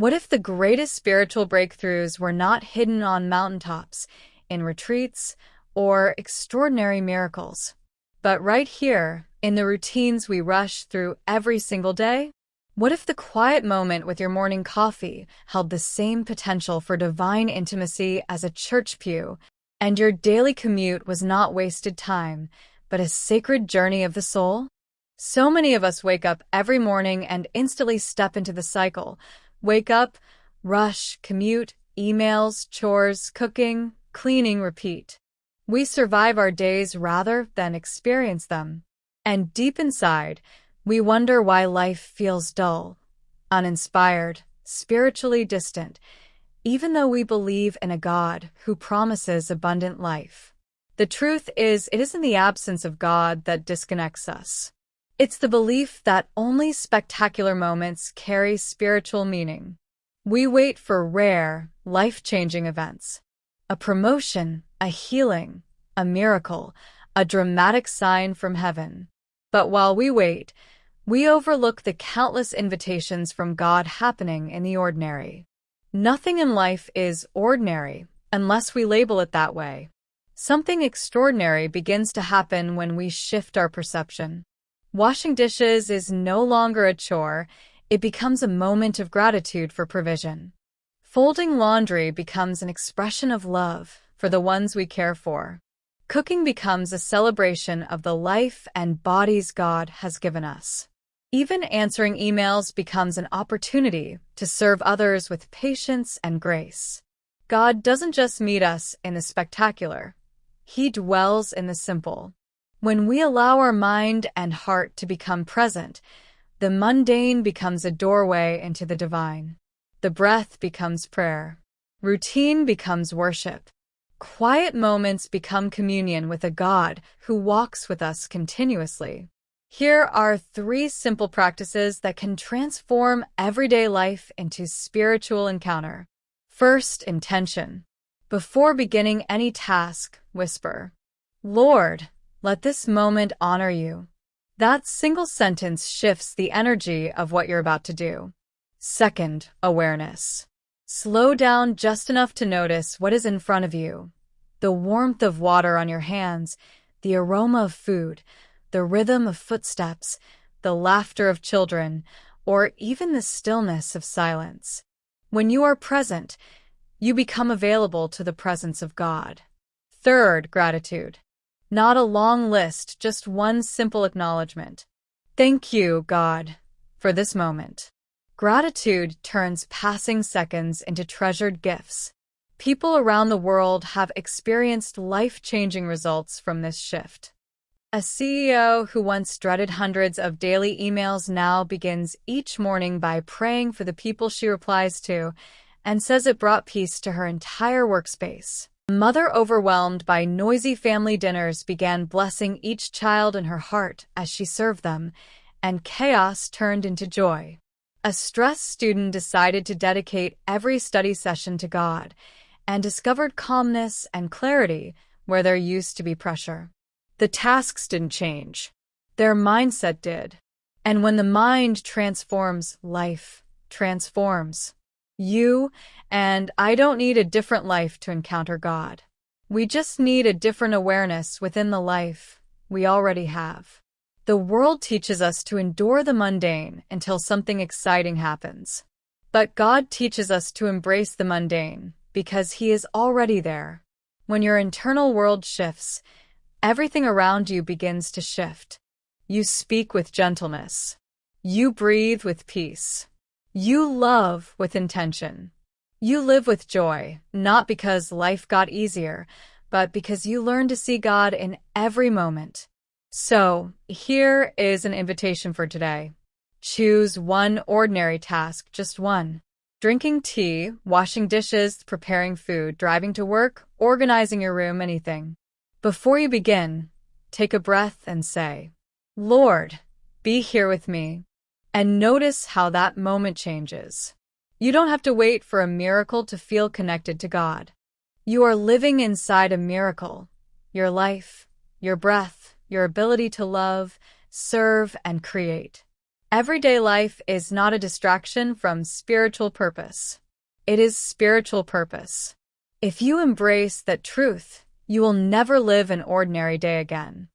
What if the greatest spiritual breakthroughs were not hidden on mountaintops, in retreats, or extraordinary miracles, but right here, in the routines we rush through every single day? What if the quiet moment with your morning coffee held the same potential for divine intimacy as a church pew, and your daily commute was not wasted time, but a sacred journey of the soul? So many of us wake up every morning and instantly step into the cycle. Wake up, rush, commute, emails, chores, cooking, cleaning, repeat. We survive our days rather than experience them. And deep inside, we wonder why life feels dull, uninspired, spiritually distant, even though we believe in a God who promises abundant life. The truth is, it isn't the absence of God that disconnects us. It's the belief that only spectacular moments carry spiritual meaning. We wait for rare, life-changing events. A promotion, a healing, a miracle, a dramatic sign from heaven. But while we wait, we overlook the countless invitations from God happening in the ordinary. Nothing in life is ordinary unless we label it that way. Something extraordinary begins to happen when we shift our perception. Washing dishes is no longer a chore, it becomes a moment of gratitude for provision. Folding laundry becomes an expression of love for the ones we care for. Cooking becomes a celebration of the life and bodies God has given us. Even answering emails becomes an opportunity to serve others with patience and grace. God doesn't just meet us in the spectacular, He dwells in the simple. When we allow our mind and heart to become present, the mundane becomes a doorway into the divine. The breath becomes prayer. Routine becomes worship. Quiet moments become communion with a God who walks with us continuously. Here are 3 simple practices that can transform everyday life into spiritual encounter. First, intention. Before beginning any task, whisper, "Lord, let this moment honor you." That single sentence shifts the energy of what you're about to do. Second, awareness. Slow down just enough to notice what is in front of you. The warmth of water on your hands, the aroma of food, the rhythm of footsteps, the laughter of children, or even the stillness of silence. When you are present, you become available to the presence of God. Third, gratitude. Not a long list, just one simple acknowledgement. Thank you, God, for this moment. Gratitude turns passing seconds into treasured gifts. People around the world have experienced life-changing results from this shift. A CEO who once dreaded hundreds of daily emails now begins each morning by praying for the people she replies to and says it brought peace to her entire workspace. A mother overwhelmed by noisy family dinners began blessing each child in her heart as she served them, and chaos turned into joy. A stressed student decided to dedicate every study session to God and discovered calmness and clarity where there used to be pressure. The tasks didn't change. Their mindset did. And when the mind transforms, life transforms. You and I don't need a different life to encounter God. We just need a different awareness within the life we already have. The world teaches us to endure the mundane until something exciting happens. But God teaches us to embrace the mundane because He is already there. When your internal world shifts, everything around you begins to shift. You speak with gentleness. You breathe with peace. You love with intention. You live with joy, not because life got easier, but because you learn to see God in every moment. So, here is an invitation for today. Choose one ordinary task, just one. Drinking tea, washing dishes, preparing food, driving to work, organizing your room, anything. Before you begin, take a breath and say, "Lord, be here with me." And notice how that moment changes. You don't have to wait for a miracle to feel connected to God. You are living inside a miracle. Your life, your breath, your ability to love, serve, and create. Everyday life is not a distraction from spiritual purpose. It is spiritual purpose. If you embrace that truth, you will never live an ordinary day again.